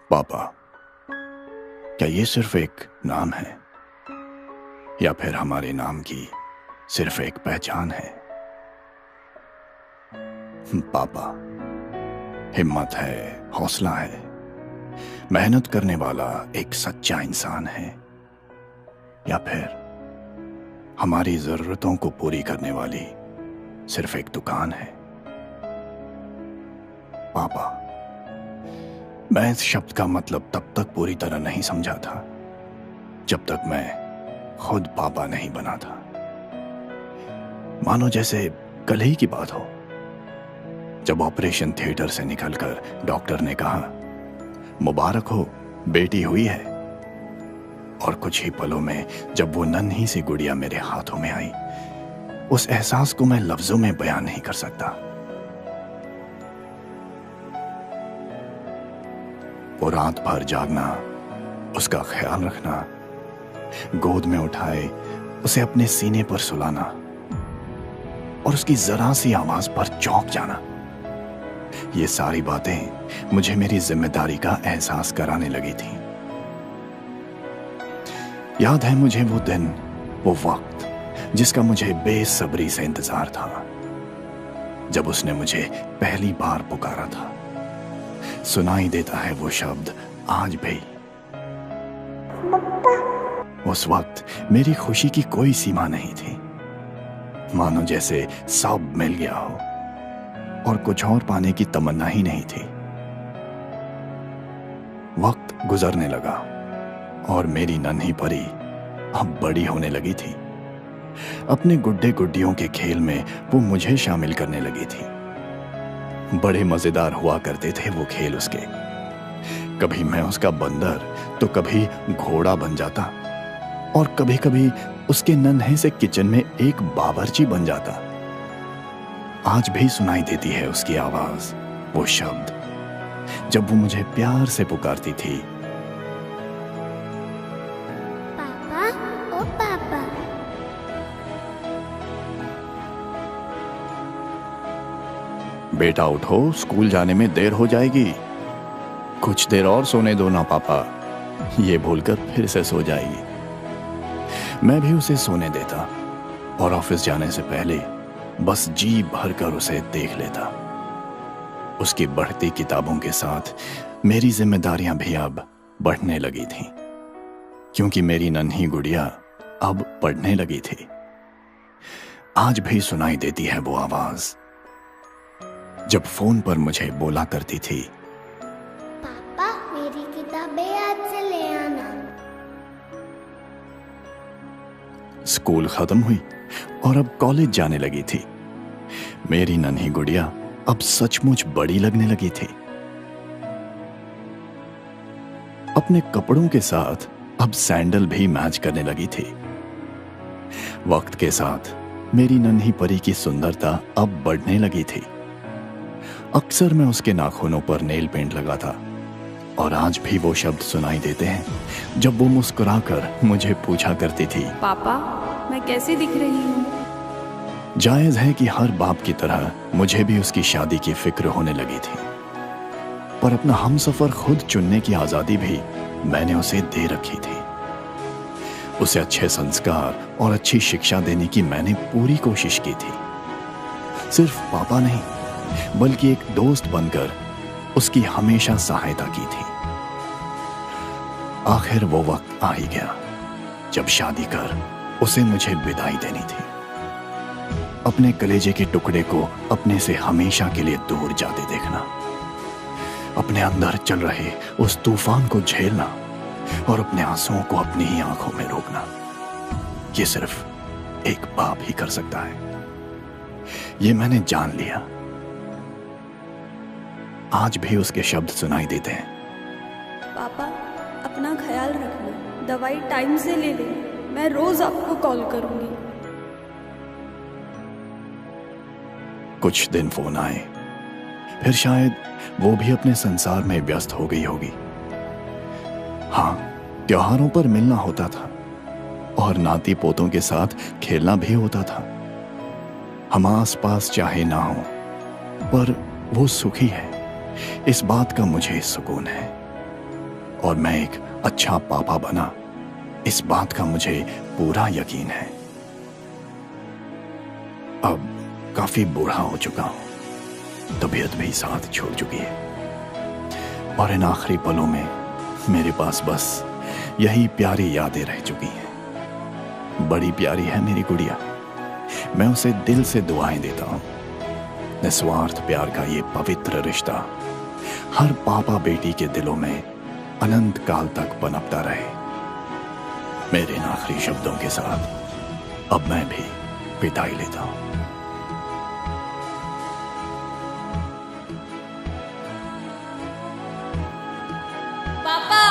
पापा, क्या ये सिर्फ एक नाम है या फिर हमारे नाम की सिर्फ एक पहचान है? पापा, हिम्मत है, हौसला है, मेहनत करने वाला एक सच्चा इंसान है, या फिर हमारी जरूरतों को पूरी करने वाली सिर्फ एक दुकान है? पापा, मैं इस शब्द का मतलब तब तक पूरी तरह नहीं समझा था जब तक मैं खुद पापा नहीं बना था। मानो जैसे कल ही की बात हो, जब ऑपरेशन थिएटर से निकलकर डॉक्टर ने कहा, मुबारक हो, बेटी हुई है। और कुछ ही पलों में जब वो नन्ही सी गुड़िया मेरे हाथों में आई, उस एहसास को मैं लफ्जों में बयान नहीं कर सकता। वो रात भर जागना, उसका ख्याल रखना, गोद में उठाए उसे अपने सीने पर सुलाना और उसकी जरा सी आवाज पर चौंक जाना, ये सारी बातें मुझे मेरी जिम्मेदारी का एहसास कराने लगी थी। याद है मुझे वो दिन, वो वक्त जिसका मुझे बेसब्री से इंतजार था, जब उसने मुझे पहली बार पुकारा था। सुनाई देता है वो शब्द आज भी। उस वक्त मेरी खुशी की कोई सीमा नहीं थी, मानो जैसे सब मिल गया हो और कुछ और पाने की तमन्ना ही नहीं थी। वक्त गुजरने लगा और मेरी नन्ही परी अब बड़ी होने लगी थी। अपने गुड्डे गुड्डियों के खेल में वो मुझे शामिल करने लगी थी। बड़े मजेदार हुआ करते थे वो खेल उसके। कभी मैं उसका बंदर तो कभी घोड़ा बन जाता और कभी कभी उसके नन्हे से किचन में एक बावर्ची बन जाता। आज भी सुनाई देती है उसकी आवाज, वो शब्द, जब वो मुझे प्यार से पुकारती थी, पापा, ओ पापा। बेटा उठो, स्कूल जाने में देर हो जाएगी। कुछ देर और सोने दो ना पापा, ये भूलकर फिर से सो जाएगी। मैं भी उसे सोने देता और ऑफिस जाने से पहले बस जी भरकर उसे देख लेता। उसकी बढ़ती किताबों के साथ मेरी जिम्मेदारियां भी अब बढ़ने लगी थीं, क्योंकि मेरी नन्ही गुड़िया अब पढ़ने लगी थी। आज भी सुनाई देती है वो आवाज जब फोन पर मुझे बोला करती थी, पापा, मेरी किताबें आज से ले आना। स्कूल खत्म हुई और अब कॉलेज जाने लगी थी। मेरी नन्ही गुड़िया अब सचमुच बड़ी लगने लगी थी। अपने कपड़ों के साथ अब सैंडल भी मैच करने लगी थी। वक्त के साथ मेरी नन्ही परी की सुंदरता अब बढ़ने लगी थी। अक्सर मैं उसके नाखूनों पर नेल पेंट लगाता और आज भी वो शब्द सुनाई देते हैं जब वो मुस्कुराकर मुझे पूछा करती थी, पापा, मैं कैसी दिख रही हूँ? जायज है कि हर बाप की तरह मुझे भी उसकी शादी की फिक्र होने लगी थी, पर अपना हमसफर खुद चुनने की आजादी भी मैंने उसे दे रखी थी। उसे अच्छे संस्कार और अच्छी शिक्षा देने की मैंने पूरी कोशिश की थी। सिर्फ पापा नहीं, बल्कि एक दोस्त बनकर उसकी हमेशा सहायता की थी। आखिर वो वक्त आ ही गया जब शादी कर उसे मुझे विदाई देनी थी। अपने कलेजे के टुकड़े को अपने से हमेशा के लिए दूर जाते देखना, अपने अंदर चल रहे उस तूफान को झेलना और अपने आंसुओं को अपनी ही आंखों में रोकना, ये सिर्फ एक बाप ही कर सकता है। ये मैंने जान लिया। आज भी उसके शब्द सुनाई देते हैं, पापा, अपना ख्याल रखना, दवाई टाइम से ले लेना, मैं रोज आपको कॉल करूंगी। कुछ दिन फोन आए, फिर शायद वो भी अपने संसार में व्यस्त हो गई होगी। हाँ, त्योहारों पर मिलना होता था और नाती पोतों के साथ खेलना भी होता था। हम आस पास चाहे ना हो, पर वो सुखी है, इस बात का मुझे सुकून है। और मैं एक अच्छा पापा बना, इस बात का मुझे पूरा यकीन है। अब काफी बूढ़ा हो चुका हूं, तबीयत भी साथ छोड़ चुकी है, और इन आखिरी पलों में मेरे पास बस यही प्यारी यादें रह चुकी हैं। बड़ी प्यारी है मेरी गुड़िया, मैं उसे दिल से दुआएं देता हूं। निस्वार्थ प्यार का ये पवित्र रिश्ता हर पापा बेटी के दिलों में अनंत काल तक पनपता रहे। मेरे इन आखिरी शब्दों के साथ अब मैं भी विदाई लेता हूं। पापा